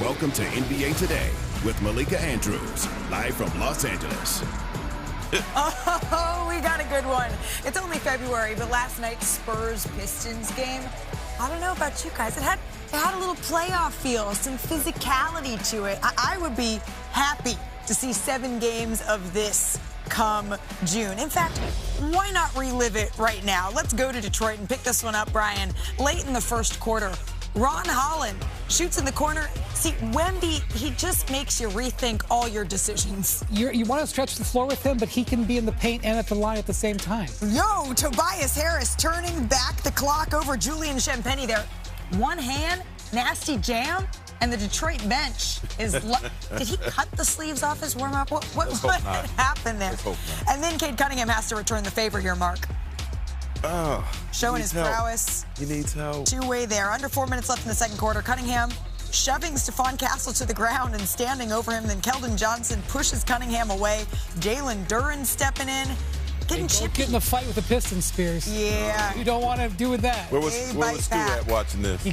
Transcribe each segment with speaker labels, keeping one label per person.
Speaker 1: Welcome to NBA Today with Malika Andrews, live from Los Angeles.
Speaker 2: Oh, we got a good one. It's only February, but last night's Spurs-Pistons game, I don't know about you guys. It had a little playoff feel, some physicality to it. I would be happy to see 7 games of this come June. In fact, why not relive it right now? Let's go to Detroit and pick this one up, Brian. Late in the first quarter, Ron Holland shoots in the corner. See, Wemby, he just makes you rethink all your decisions.
Speaker 3: You want to stretch the floor with him, but he can be in the paint and at the line at the same time.
Speaker 2: Yo, Tobias Harris turning back the clock over Julian Champagny there. One hand, nasty jam, and the Detroit bench is... Did he cut the sleeves off his warm-up? What happened there? And then Cade Cunningham has to return the favor here, Mark. Showing his prowess.
Speaker 4: He needs help.
Speaker 2: Two-way there. Under 4 minutes left in the second quarter. Cunningham shoving Stephon Castle to the ground and standing over him. Then Keldon Johnson pushes Cunningham away. Jalen Darryn stepping in. Getting chippy.
Speaker 3: Get in the fight with the Pistons, Spears.
Speaker 2: Yeah.
Speaker 3: You don't want to do with that.
Speaker 4: Where was Stu at watching this?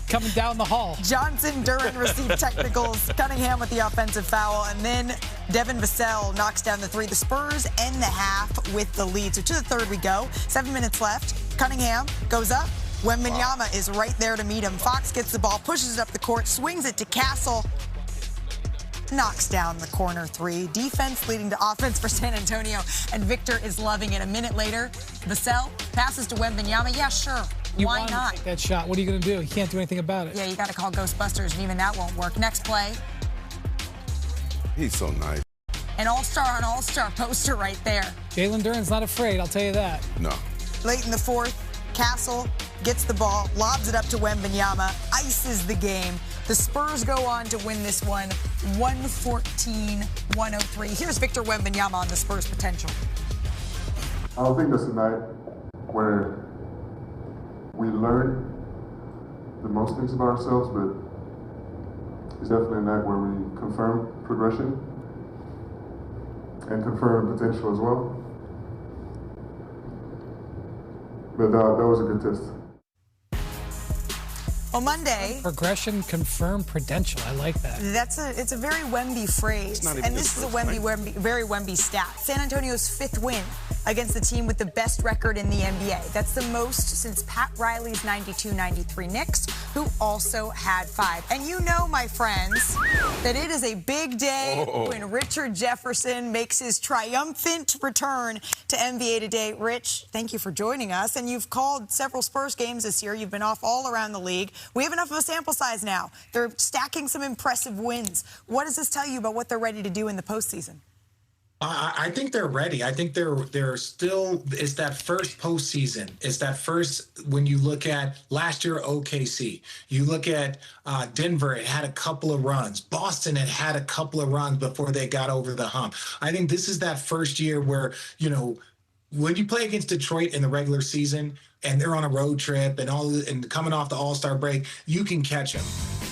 Speaker 3: Coming down the hall.
Speaker 2: Johnson, Darryn received technicals. Cunningham with the offensive foul. And then Devin Vassell knocks down the three. The Spurs end the half with the lead. So to the third we go. 7 minutes left. Cunningham goes up. Wembanyama is right there to meet him. Fox gets the ball, pushes it up the court, swings it to Castle. Knocks down the corner three. Defense leading to offense for San Antonio, and Victor is loving it. A minute later, Vassell passes to Wembanyama. Yeah, sure. Why not?
Speaker 3: Take that shot. What are you going to do? You can't do anything about it.
Speaker 2: Yeah, you got to call Ghostbusters, and even that won't work. Next play.
Speaker 4: He's so nice.
Speaker 2: An all-star on all-star poster right there.
Speaker 3: Jalen Darryn's not afraid, I'll tell you that.
Speaker 4: No.
Speaker 2: Late in the fourth, Castle gets the ball, lobs it up to Wembanyama, ices the game. The Spurs go on to win this one 114-103. Here's Victor Wembanyama on the Spurs' potential.
Speaker 5: I don't think that's a night where we learn the most things about ourselves, but it's definitely a night where we confirm progression and confirm potential as well. But that was a good test.
Speaker 2: On Monday,
Speaker 3: progression, confirm, potential. I like that.
Speaker 2: It's a very Wemby phrase, and this is a very Wemby stat. San Antonio's 5th win against the team with the best record in the NBA. That's the most since Pat Riley's 92-93 Knicks, who also had 5. And you know, my friends, that it is a big day when Richard Jefferson makes his triumphant return to NBA Today. Rich, thank you for joining us. And you've called several Spurs games this year. You've been off all around the league. We have enough of a sample size now. They're stacking some impressive wins. What does this tell you about what they're ready to do in the postseason?
Speaker 6: I think they're ready. I think they're still, it's that first postseason. It's that first, when you look at last year, OKC. You look at Denver, it had a couple of runs. Boston had a couple of runs before they got over the hump. I think this is that first year where, you know, when you play against Detroit in the regular season and they're on a road trip and coming off the All-Star break, you can catch them.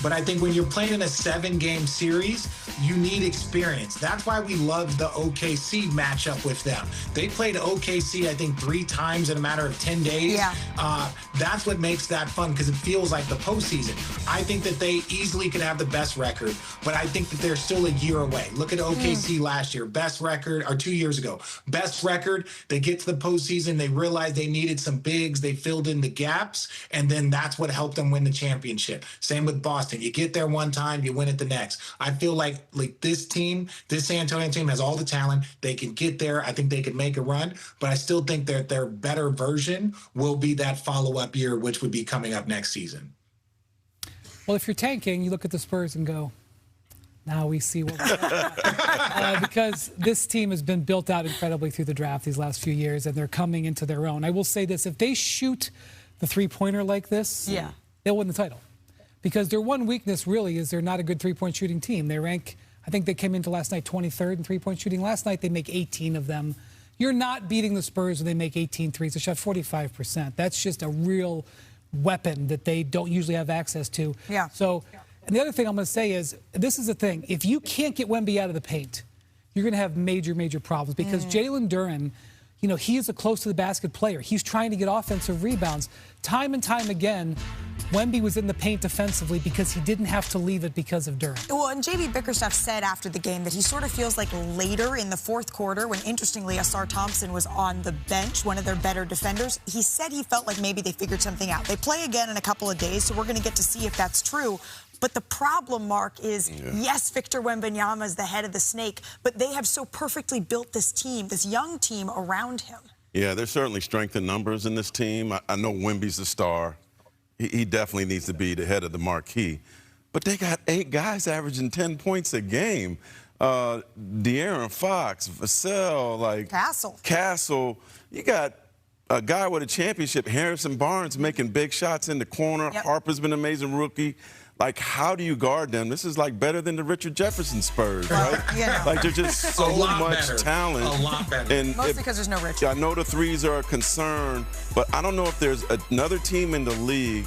Speaker 6: But I think when you're playing in a 7-game series, you need experience. That's why we love the OKC matchup with them. They played OKC, I think, 3 times in a matter of 10 days.
Speaker 2: Yeah.
Speaker 6: That's what makes that fun, because it feels like the postseason. I think that they easily could have the best record, but I think that they're still a year away. Look at OKC last year, best record, or 2 years ago, best record. They get to the postseason, they realized they needed some bigs, they filled in the gaps, and then that's what helped them win the championship. Same with Boston. You get there one time, you win it the next. I feel like this team, this San Antonio team has all the talent. They can get there. I think they could make a run, but I still think that their better version will be that follow-up year, which would be coming up next season.
Speaker 3: Well, if you're tanking, you look at the Spurs and go, now we see what we're at. Because this team has been built out incredibly through the draft these last few years, and they're coming into their own. I will say this, if they shoot the three-pointer like this, they'll win the title. Because their one weakness really is they're not a good three-point shooting team. They rank, I think they came into last night 23rd in three-point shooting. Last night they make 18 of them. You're not beating the Spurs when they make 18 threes. They shot 45%. That's just a real weapon that they don't usually have access to.
Speaker 2: Yeah.
Speaker 3: So, and the other thing I'm going to say is, this is the thing. If you can't get Wemby out of the paint, you're going to have major, major problems. Because Jalen Darryn, you know, he is a close-to-the-basket player. He's trying to get offensive rebounds. Time and time again, Wemby was in the paint defensively because he didn't have to leave it because of Darryn.
Speaker 2: Well, and J.B. Bickerstaff said after the game that he sort of feels like later in the fourth quarter, when interestingly Asar Thompson was on the bench, one of their better defenders, he said he felt like maybe they figured something out. They play again in a couple of days, so we're going to get to see if that's true. But the problem, Mark, is, yes, Victor Wembanyama is the head of the snake, but they have so perfectly built this team, this young team around him.
Speaker 4: Yeah, there's certainly strength in numbers in this team. I know Wemby's the star. He definitely needs to be the head of the marquee. But they got 8 guys averaging 10 points a game. De'Aaron Fox, Vassell, Castle. You got a guy with a championship, Harrison Barnes, making big shots in the corner.
Speaker 2: Yep.
Speaker 4: Harper's been an amazing rookie. Like, how do you guard them? This is like better than the Richard Jefferson Spurs, right? Like, there's just so much talent.
Speaker 6: A lot better.
Speaker 4: And
Speaker 2: mostly because there's no Richard.
Speaker 4: I know the threes are a concern, but I don't know if there's another team in the league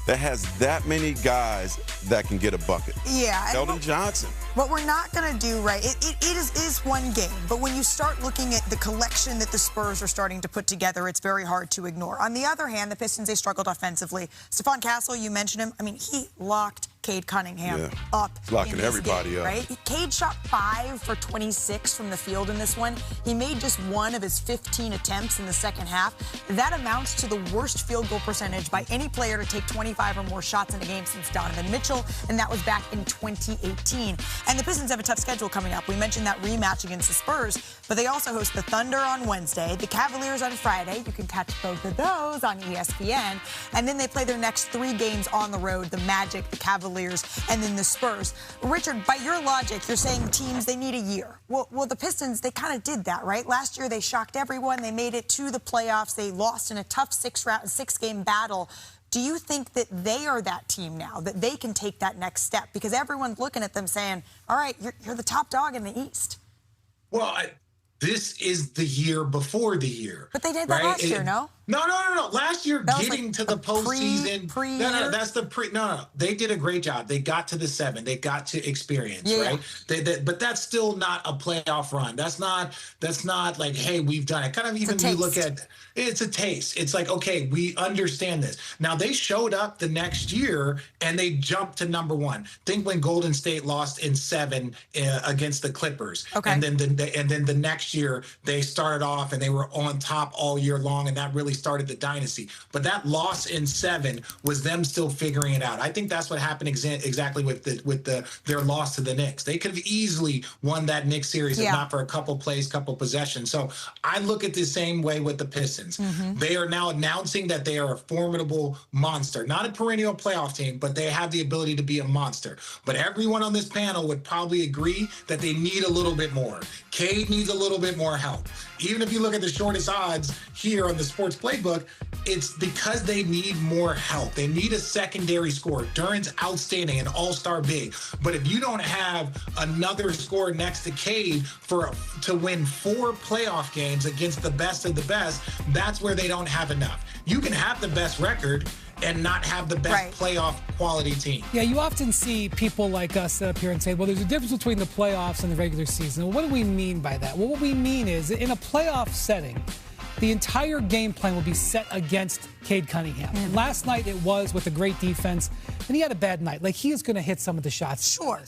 Speaker 4: that has that many guys that can get a bucket.
Speaker 2: Yeah.
Speaker 4: Keldon Johnson.
Speaker 2: What we're not going to do, right, it is one game. But when you start looking at the collection that the Spurs are starting to put together, it's very hard to ignore. On the other hand, the Pistons, they struggled offensively. Stephon Castle, you mentioned him. I mean, he locked Cade Cunningham up.
Speaker 4: He's locking everybody
Speaker 2: game,
Speaker 4: up.
Speaker 2: Right? Cade shot 5 for 26 from the field in this one. He made just 1 of his 15 attempts in the second half. That amounts to the worst field goal percentage by any player to take 25 or more shots in a game since Donovan Mitchell, and that was back in 2018. And the Pistons have a tough schedule coming up. We mentioned that rematch against the Spurs, but they also host the Thunder on Wednesday, the Cavaliers on Friday. You can catch both of those on ESPN. And then they play their next 3 games on the road, the Magic, the Cavaliers, and then the Spurs. Richard, by your logic, you're saying teams, they need a year. Well, the Pistons, they kind of did that, right? Last year, they shocked everyone. They made it to the playoffs. They lost in a tough 6-game battle. Do you think that they are that team now, that they can take that next step? Because everyone's looking at them saying, all right, you're the top dog in the East. Well,
Speaker 6: this is the year before the year.
Speaker 2: But they did that last year, no?
Speaker 6: No. Last year, getting to the postseason. No, that's the pre. No. They did a great job. They got to the 7. They got to experience, right? But that's still not a playoff run. That's not like, hey, we've done it. Kind of even you look at it's a taste. It's like, okay, we understand this. Now they showed up the next year and they jumped to number 1. Think when Golden State lost in 7 against the Clippers. Okay. And then the next year they started off and they were on top all year long, and that really started the dynasty. But that loss in 7 was them still figuring it out. I think that's what happened exactly with their loss to the Knicks. They could have easily won that Knicks series if not for a couple plays, couple possessions. So I look at the same way with the Pistons. They are now announcing that they are a formidable monster, not a perennial playoff team, but they have the ability to be a monster. But everyone on this panel would probably agree that they need a little bit more. Cade needs a little bit more help. Even if you look at the shortest odds here on the Sports Playbook, it's because they need more help. They need a secondary scorer. Darryn's outstanding, an all-star big. But if you don't have another scorer next to Cade to win 4 playoff games against the best of the best, that's where they don't have enough. You can have the best record and not have the best playoff quality team.
Speaker 3: Yeah, you often see people like us sit up here and say, well, there's a difference between the playoffs and the regular season. Well, what do we mean by that? Well, what we mean is in a playoff setting, the entire game plan will be set against Cade Cunningham. And last night it was with a great defense, and he had a bad night. Like, he is going to hit some of the shots.
Speaker 2: Sure.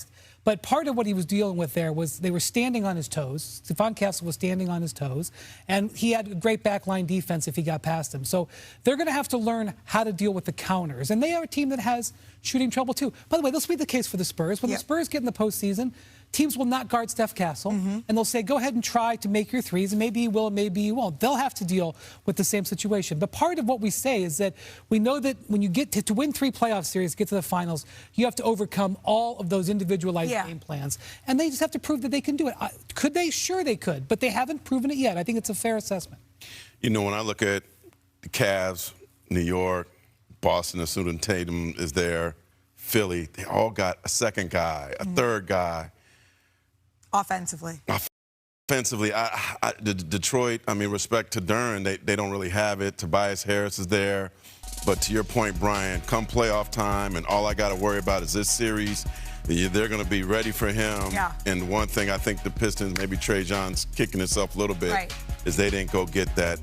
Speaker 3: But part of what he was dealing with there was they were standing on his toes. Stephon Castle was standing on his toes, and he had a great backline defense if he got past him. So they're going to have to learn how to deal with the counters. And they are a team that has shooting trouble, too. By the way, this will be the case for the Spurs. When the Spurs get in the postseason, teams will not guard Steph Castle, and they'll say, go ahead and try to make your threes, and maybe you will, and maybe you won't. They'll have to deal with the same situation. But part of what we say is that we know that when you get to win 3 playoff series, get to the finals, you have to overcome all of those individualized game plans. And they just have to prove that they can do it. Could they? Sure they could, but they haven't proven it yet. I think it's a fair assessment.
Speaker 4: You know, when I look at the Cavs, New York, Boston, Assuming Tatum is there, Philly, they all got a second guy, a third guy.
Speaker 2: Offensively,
Speaker 4: Detroit, I mean, respect to Darryn, they don't really have it. Tobias Harris is there. But to your point, Brian, come playoff time, and all I got to worry about is this series. They're going to be ready for him. Yeah. And one thing I think the Pistons, maybe Trey John's kicking himself a little bit, is they didn't go get that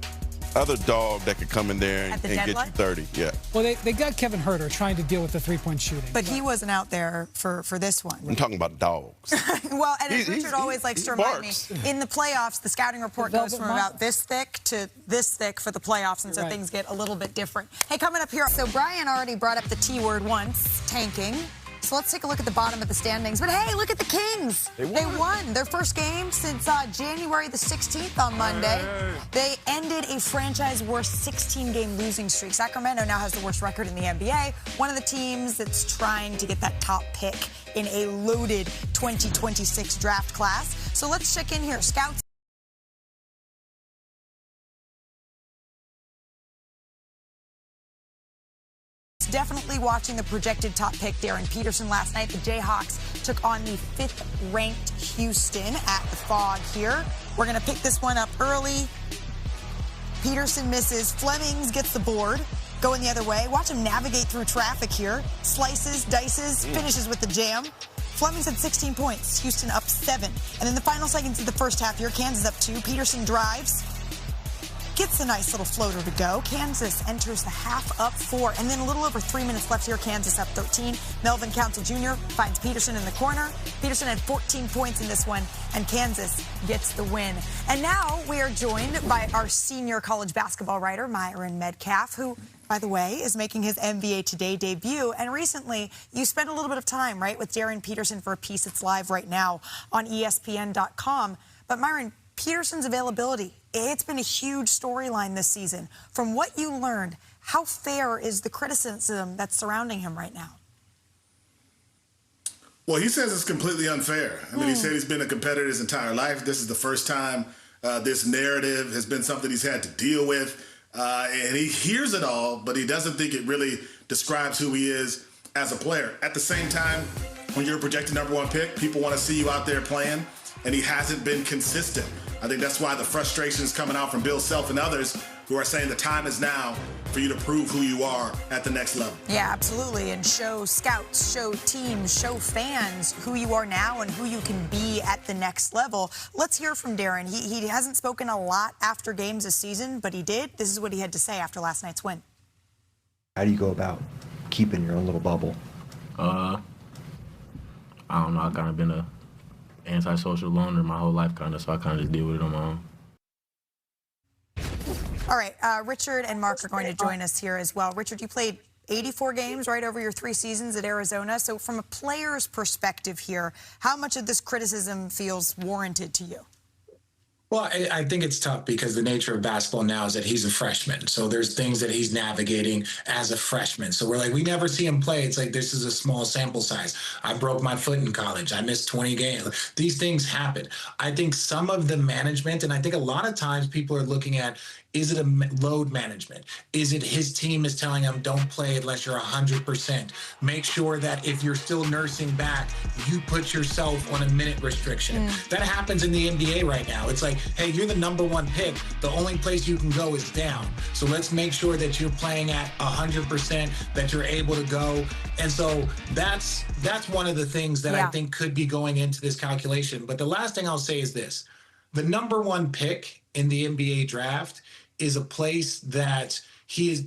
Speaker 4: other dog that could come in there and get you 30. Yeah.
Speaker 3: Well, they got Kevin Huerter trying to deal with the three-point shooting.
Speaker 2: But he wasn't out there for this one.
Speaker 4: I'm talking about dogs.
Speaker 2: Well, and as Richard always likes to remind me, in the playoffs, the scouting report goes from about this thick to this thick for the playoffs, and so things get a little bit different. Hey, coming up here, so Brian already brought up the T word once, tanking. So let's take a look at the bottom of the standings. But hey, look at the Kings. They won their first game since January the 16th on Monday. They ended a franchise-worst 16-game losing streak. Sacramento now has the worst record in the NBA. One of the teams that's trying to get that top pick in a loaded 2026 draft class. So let's check in here. Scouts. Definitely watching the projected top pick, Darryn Peterson. Last night, the Jayhawks took on the 5th-ranked Houston at the Fog here. We're going to pick this one up early. Peterson misses. Flemings gets the board. Going the other way. Watch him navigate through traffic here. Slices, dices, finishes with the jam. Flemings had 16 points. Houston up 7. And in the final seconds of the first half here, Kansas up 2. Peterson drives. Gets a nice little floater to go. Kansas enters the half up 4. And then a little over 3 minutes left here. Kansas up 13. Melvin Council Jr. finds Peterson in the corner. Peterson had 14 points in this one, and Kansas gets the win. And now we are joined by our senior college basketball writer, Myron Metcalf, who, by the way, is making his NBA Today debut. And recently, you spent a little bit of time, right, with Darryn Peterson for a piece that's live right now on ESPN.com. But Myron, Peterson's availability, it's been a huge storyline this season. From what you learned, how fair is the criticism that's surrounding him right now?
Speaker 7: Well, he says it's completely unfair. I mean, he said he's been a competitor his entire life. This is the first time this narrative has been something he's had to deal with. And he hears it all, but he doesn't think it really describes who he is as a player. At the same time, when you're a projected #1 pick, people want to see you out there playing, and he hasn't been consistent. I think that's why the frustration is coming out from Bill Self and others who are saying the time is now for you to prove who you are at the next level.
Speaker 2: Yeah, absolutely. And show scouts, show teams, show fans who you are now and who you can be at the next level. Let's hear from Darryn. He hasn't spoken a lot after games this season, but he did. This is what he had to say after last night's win.
Speaker 8: How do you go about keeping your own little bubble?
Speaker 9: I don't know. I've kind of been a antisocial loner my whole life, kind of, so I kind of just deal with it on my own.
Speaker 2: All right, Richard and Mark are going to join us here as well. Richard, you played 84 games right over your 3 seasons at Arizona. So from a player's perspective here, how much of this criticism feels warranted to you?
Speaker 6: Well, I think it's tough because the nature of basketball now is that he's a freshman. So there's things that he's navigating as a freshman. So we're like, we never see him play. It's like, this is a small sample size. I broke my foot in college. I missed 20 games. These things happen. I think some of the management, and I think a lot of times people are looking at, is it a load management? Is it his team is telling him, don't play unless you're 100%? Make sure that if you're still nursing back, you put yourself on a minute restriction. That happens in the NBA right now. It's like, hey, you're the #1 pick. The only place you can go is down. So let's make sure that you're playing at 100%, that you're able to go. And so that's one of the things that I think could be going into this calculation. But the last thing I'll say is this. The #1 pick in the NBA draft is a place that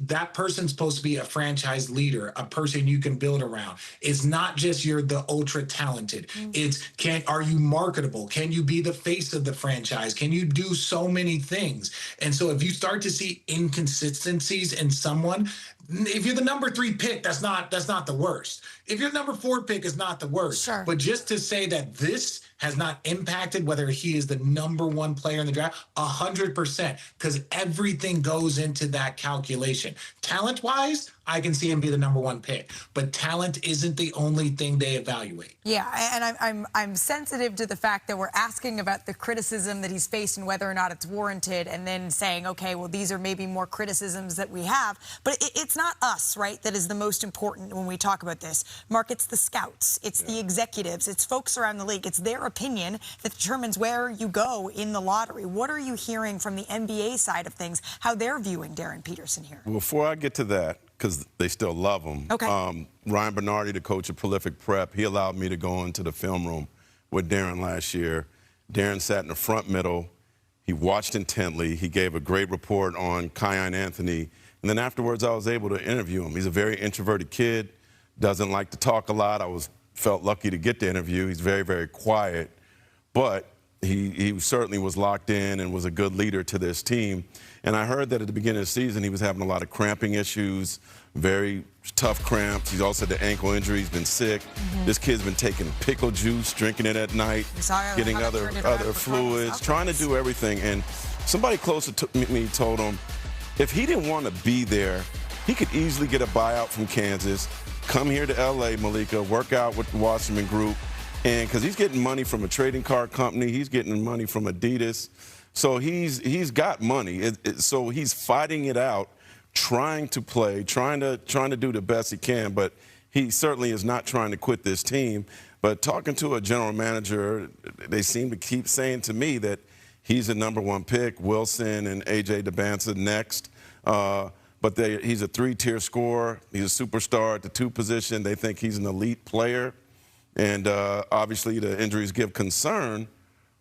Speaker 6: that person's supposed to be a franchise leader, a person you can build around. It's not just you're the ultra talented. It's are you marketable? Can you be the face of the franchise? Can you do so many things? And so if you start to see inconsistencies in someone, if you're the #3 pick, that's not the worst. If you're the #4 pick, is not the worst.
Speaker 2: Sure.
Speaker 6: But just to say that this has not impacted whether he is the #1 player in the draft, 100%, because everything goes into that calculation. Talent-wise, I can see him be the #1 pick, but talent isn't the only thing they evaluate.
Speaker 2: Yeah, and I'm sensitive to the fact that we're asking about the criticism that he's faced and whether or not it's warranted, and then saying, okay, well, these are maybe more criticisms that we have. But it's not us, right, that is the most important when we talk about this. Mark, it's the scouts, it's the executives, it's folks around the league. It's their opinion that determines where you go in the lottery. What are you hearing from the NBA side of things, how they're viewing Darryn Peterson here?
Speaker 4: Before I get to that, because they still love him.
Speaker 2: Okay.
Speaker 4: Ryan Bernardi, the coach of Prolific Prep, he allowed me to go into the film room with Darryn last year. Darryn sat in the front middle. He watched intently. He gave a great report on Kiyan Anthony. And then afterwards, I was able to interview him. He's a very introverted kid, doesn't like to talk a lot. I felt lucky to get the interview. He's very, very quiet. But he certainly was locked in and was a good leader to this team. And I heard that at the beginning of the season, he was having a lot of cramping issues, very tough cramps. He's also had the ankle injury. He's been sick. This kid's been taking pickle juice, drinking it at night, getting other fluids, trying to do everything. And somebody closer to me told him, if he didn't want to be there, he could easily get a buyout from Kansas, come here to L.A., Malika, work out with the Wasserman Group, and because he's getting money from a trading card company, he's getting money from Adidas, so he's got money. So he's fighting it out, trying to play, trying to do the best he can, but he certainly is not trying to quit this team. But talking to a general manager, they seem to keep saying to me that he's a #1 pick, Wilson and A.J. Debinsa next. But he's a 3-tier scorer. He's a superstar at the 2 position. They think he's an elite player. And obviously the injuries give concern.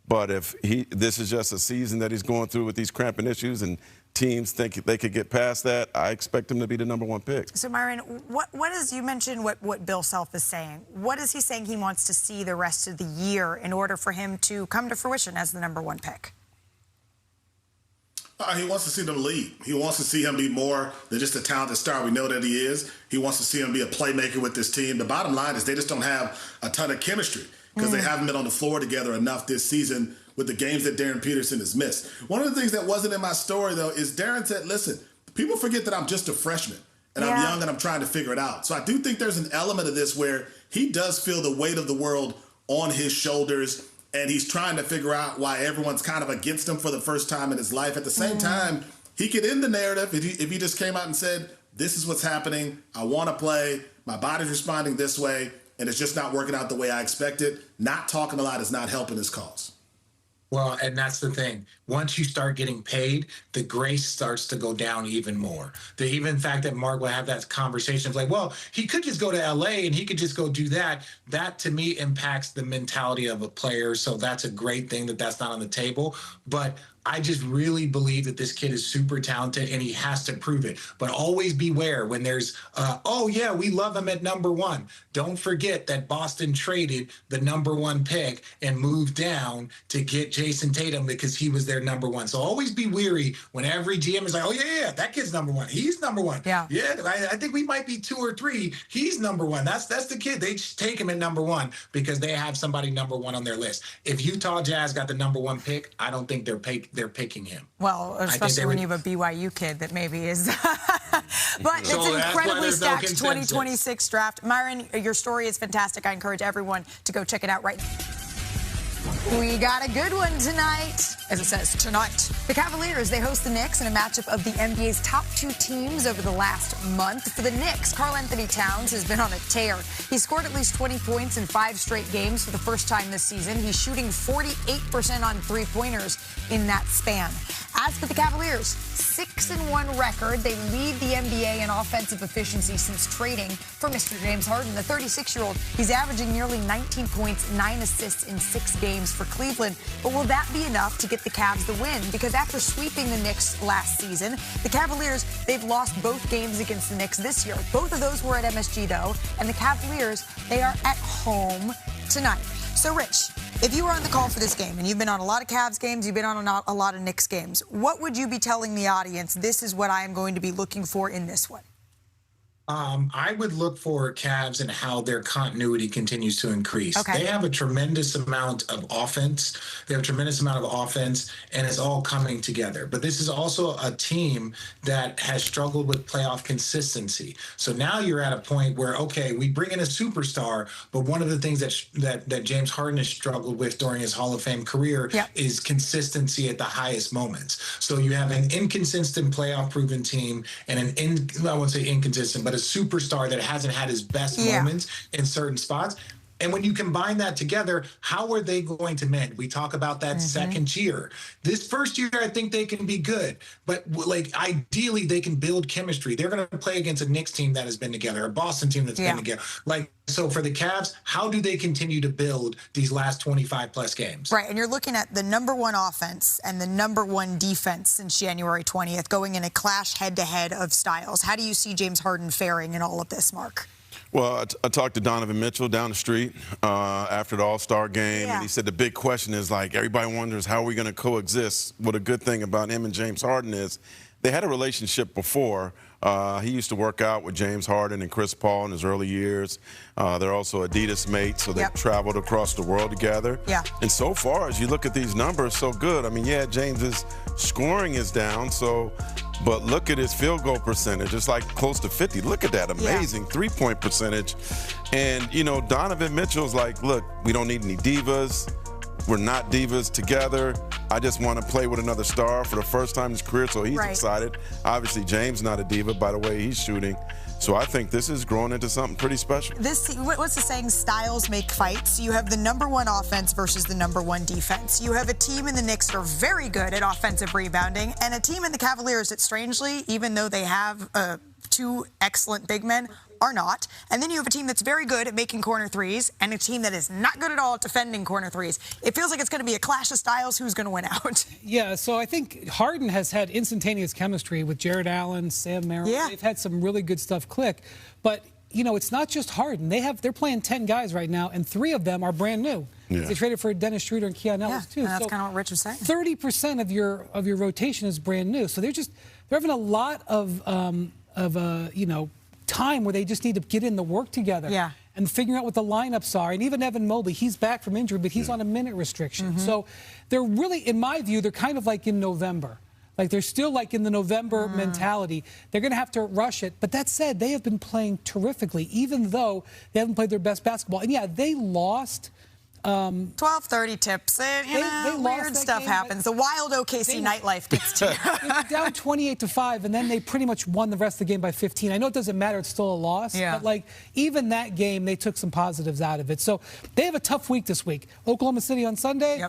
Speaker 4: But if this is just a season that he's going through with these cramping issues and teams think they could get past that, I expect him to be the #1 pick.
Speaker 2: So, Myron, what is, you mentioned what Bill Self is saying. What is he saying he wants to see the rest of the year in order for him to come to fruition as the #1 pick?
Speaker 7: He wants to see them lead. He wants to see him be more than just a talented star. We know that he is. He wants to see him be a playmaker with this team. The bottom line is they just don't have a ton of chemistry because they haven't been on the floor together enough this season with the games that Darryn Peterson has missed. One of the things that wasn't in my story, though, is Darryn said, listen, people forget that I'm just a freshman and I'm young and I'm trying to figure it out. So I do think there's an element of this where he does feel the weight of the world on his shoulders, and he's trying to figure out why everyone's kind of against him for the first time in his life. At the same time, he could end the narrative if he just came out and said, this is what's happening. I want to play. My body's responding this way, and it's just not working out the way I expected. Not talking a lot is not helping his cause.
Speaker 6: Well, and that's the thing. Once you start getting paid, the grace starts to go down even more. The fact that Mark will have that conversation of like, well, he could just go to L.A. and he could just go do that. That, to me, impacts the mentality of a player. So that's a great thing that that's not on the table. But I just really believe that this kid is super talented and he has to prove it. But always beware when there's, oh, yeah, we love him at #1. Don't forget that Boston traded the #1 pick and moved down to get Jason Tatum because he was their #1. So always be weary when every GM is like, oh, yeah, that kid's #1. He's #1. Yeah, I think we might be 2 or 3. He's #1. That's the kid. They just take him at #1 because they have somebody #1 on their list. If Utah Jazz got the #1 pick, I don't think they're picking him.
Speaker 2: Well, especially when you have a BYU kid that maybe is. But it's an incredibly stacked 2026 draft. Myron, your story is fantastic. I encourage everyone to go check it out right now. We got a good one tonight. As it says, tonight. The Cavaliers, they host the Knicks in a matchup of the NBA's top 2 teams over the last month. For the Knicks, Karl-Anthony Towns has been on a tear. He scored at least 20 points in 5 straight games for the first time this season. He's shooting 48% on 3-pointers in that span. As for the Cavaliers, 6-1 record. They lead the NBA in offensive efficiency since trading for Mr. James Harden. The 36-year-old, he's averaging nearly 19 points, 9 assists in 6 games for Cleveland. But will that be enough to get the Cavs the win? Because after sweeping the Knicks last season, the Cavaliers, they've lost both games against the Knicks this year. Both of those were at MSG, though. And the Cavaliers, they are at home tonight. So, Rich, if you were on the call for this game, and you've been on a lot of Cavs games, you've been on a lot of Knicks games, what would you be telling the audience, this is what I am going to be looking for in this one?
Speaker 6: I would look for Cavs and how their continuity continues to increase.
Speaker 2: Okay.
Speaker 6: They have a tremendous amount of offense. And it's all coming together. But this is also a team that has struggled with playoff consistency. So now you're at a point where, okay, we bring in a superstar, but one of the things that James Harden has struggled with during his Hall of Fame career is consistency at the highest moments. So you have an inconsistent playoff-proven team and I won't say inconsistent, but a superstar that hasn't had his best moments in certain spots. And when you combine that together, how are they going to mend? We talk about that second year. This first year, I think they can be good. But, like, ideally, they can build chemistry. They're going to play against a Knicks team that has been together, a Boston team that's been together. Like, so for the Cavs, how do they continue to build these last 25-plus games?
Speaker 2: Right, and you're looking at the #1 offense and the #1 defense since January 20th, going in a clash head-to-head of styles. How do you see James Harden faring in all of this, Mark?
Speaker 4: Well, I talked to Donovan Mitchell down the street after the All-Star game, and he said the big question is, like, everybody wonders how are we going to coexist. What a good thing about him and James Harden is they had a relationship before. He used to work out with James Harden and Chris Paul in his early years. They're also Adidas mates, so they've traveled across the world together.
Speaker 2: Yeah.
Speaker 4: And so far, as you look at these numbers, so good. I mean, yeah, James's scoring is down, but look at his field goal percentage. It's like close to 50. Look at that amazing three-point percentage. And, you know, Donovan Mitchell's like, look, we don't need any divas. We're not divas together. I just want to play with another star for the first time in his career, so he's excited. Obviously, James not a diva by the way he's shooting. So I think this is growing into something pretty special.
Speaker 2: What's the saying? Styles make fights. You have the #1 offense versus the #1 defense. You have a team in the Knicks that are very good at offensive rebounding, and a team in the Cavaliers that, strangely, even though they have 2 excellent big men, are not. And then you have a team that's very good at making corner threes and a team that is not good at all at defending corner threes. It feels like it's going to be a clash of styles. Who's going to win out? Yeah,
Speaker 3: so I think Harden has had instantaneous chemistry with Jared Allen, Sam Merrill.
Speaker 2: Yeah.
Speaker 3: They've had some really good stuff click. But, you know, it's not just Harden. They're playing 10 guys right now, and 3 of them are brand new. Yeah. They traded for Dennis Schroeder and Keon Ellis, too.
Speaker 2: That's kind of what Rich was saying.
Speaker 3: 30% of your rotation is brand new. So they're having a lot of you know, time where they just need to get in the work together and figure out what the lineups are. And even Evan Mobley, he's back from injury, but he's on a minute restriction. So they're really, in my view, they're kind of like in November. Like, they're still like in the November mentality. They're going to have to rush it. But that said, they have been playing terrifically, even though they haven't played their best basketball. And, yeah, they lost.
Speaker 2: 12:30 tips. Weird stuff happens. The wild OKC nightlife gets to you.
Speaker 3: They were down 28-5, and then they pretty much won the rest of the game by 15. I know it doesn't matter; it's still a loss. But like even that game, they took some positives out of it. So they have a tough week this week. Oklahoma City on Sunday.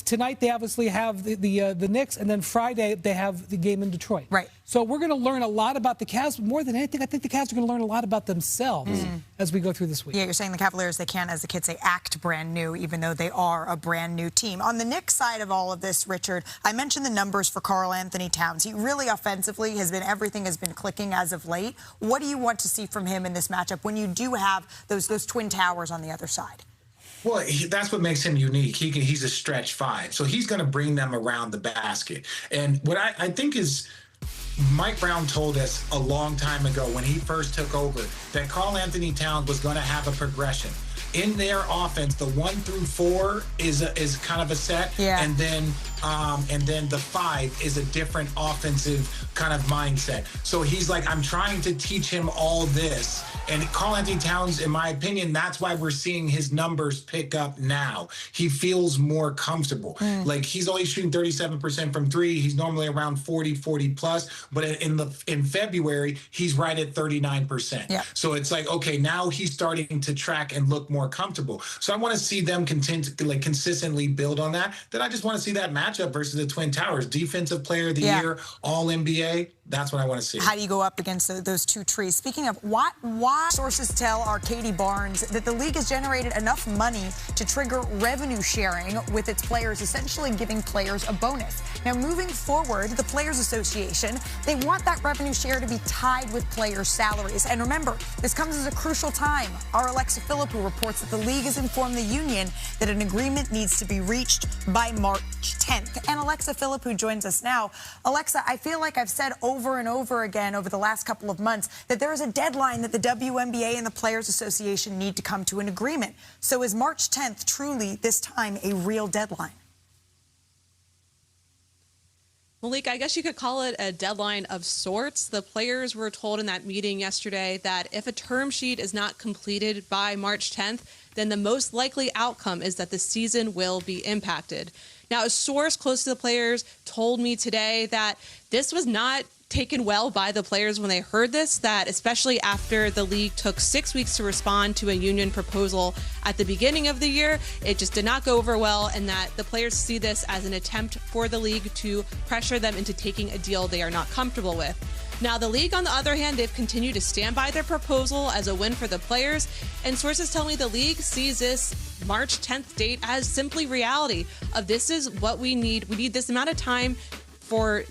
Speaker 3: Tonight they obviously have the Knicks, and then Friday they have the game in Detroit. Right. So we're going to learn a lot about the Cavs. But more than anything, I think the Cavs are going to learn a lot about themselves as we go through this week.
Speaker 2: Yeah, you're saying the Cavaliers, they can't, as the kids say, act brand new, even though they are a brand new team. On the Knicks side of all of this, Richard, I mentioned the numbers for Karl-Anthony Towns. He really offensively everything has been clicking as of late. What do you want to see from him in this matchup when you do have those twin towers on the other side?
Speaker 6: Well, that's what makes him unique. He's a stretch 5, so he's going to bring them around the basket. And what I think is Mike Brown told us a long time ago when he first took over that Karl-Anthony Towns was going to have a progression. In their offense, the 1 through 4 is kind of a set, and then the 5 is a different offensive kind of mindset. So he's like, I'm trying to teach him all this. And Karl-Anthony Towns, in my opinion, that's why we're seeing his numbers pick up now. He feels more comfortable. Like, he's only shooting 37% from 3. He's normally around 40 plus. But in February, he's right at 39%. So it's like, okay, now he's starting to track and look more comfortable. So I want to see them consistently build on that. Then I just want to see that matchup versus the Twin Towers. Defensive Player of the Year, All NBA. That's what I want to see.
Speaker 2: How do you go up against those 2 trees? Speaking of, why sources tell our Katie Barnes that the league has generated enough money to trigger revenue sharing with its players, essentially giving players a bonus. Now, moving forward, the Players Association, they want that revenue share to be tied with players' salaries. And remember, this comes as a crucial time. Our Alexa Philippou reports that the league has informed the union that an agreement needs to be reached by March 10th. And Alexa Philippou joins us now. Alexa, I feel like I've said over and over again over the last couple of months that there is a deadline that the WNBA and the Players Association need to come to an agreement. So is March 10th truly this time a real deadline?
Speaker 10: Malika, I guess you could call it a deadline of sorts. The players were told in that meeting yesterday that if a term sheet is not completed by March 10th, then the most likely outcome is that the season will be impacted. Now, a source close to the players told me today that this was not taken well by the players when they heard this, that especially after the league took 6 weeks to respond to a union proposal at the beginning of the year, it just did not go over well, and that the players see this as an attempt for the league to pressure them into taking a deal they are not comfortable with. Now, the league, on the other hand, they've continued to stand by their proposal as a win for the players, and sources tell me the league sees this March 10th date as simply reality of this is what we need. We need this amount of time for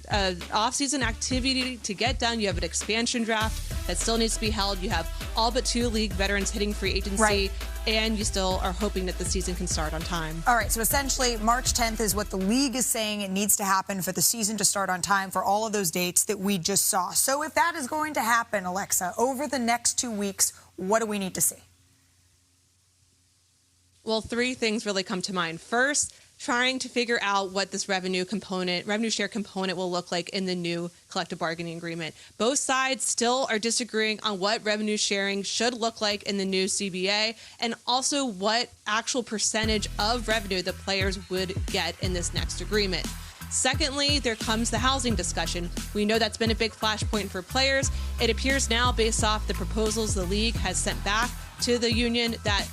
Speaker 10: off-season activity to get done. You have an expansion draft that still needs to be held. You have all but 2 league veterans hitting free agency.
Speaker 2: Right.
Speaker 10: And you still are hoping that the season can start on time.
Speaker 2: All right, so essentially March 10th is what the league is saying it needs to happen for the season to start on time for all of those dates that we just saw. So if that is going to happen, Alexa, over the next 2 weeks, what do we need to see?
Speaker 10: Well, 3 things really come to mind. First, trying to figure out what this revenue share component will look like in the new collective bargaining agreement. Both sides still are disagreeing on what revenue sharing should look like in the new CBA, and also what actual percentage of revenue the players would get in this next agreement. Secondly, there comes the housing discussion. We know that's been a big flashpoint for players. It appears now, based off the proposals the league has sent back to the union, that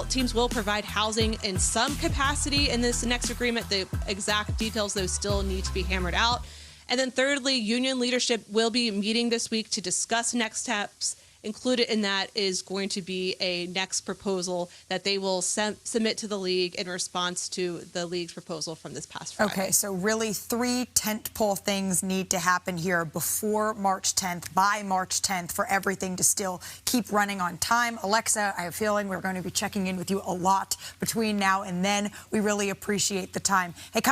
Speaker 10: teams will provide housing in some capacity in this next agreement. The exact details, though, still need to be hammered out. And then thirdly, union leadership will be meeting this week to discuss next steps. Included in that is going to be a next proposal that they will submit to the league in response to the league's proposal from this past Friday.
Speaker 2: Okay, so really 3 tentpole things need to happen here before March 10th, by March 10th, for everything to still keep running on time. Alexa, I have a feeling we're going to be checking in with you a lot between now and then. We really appreciate the time. Hey,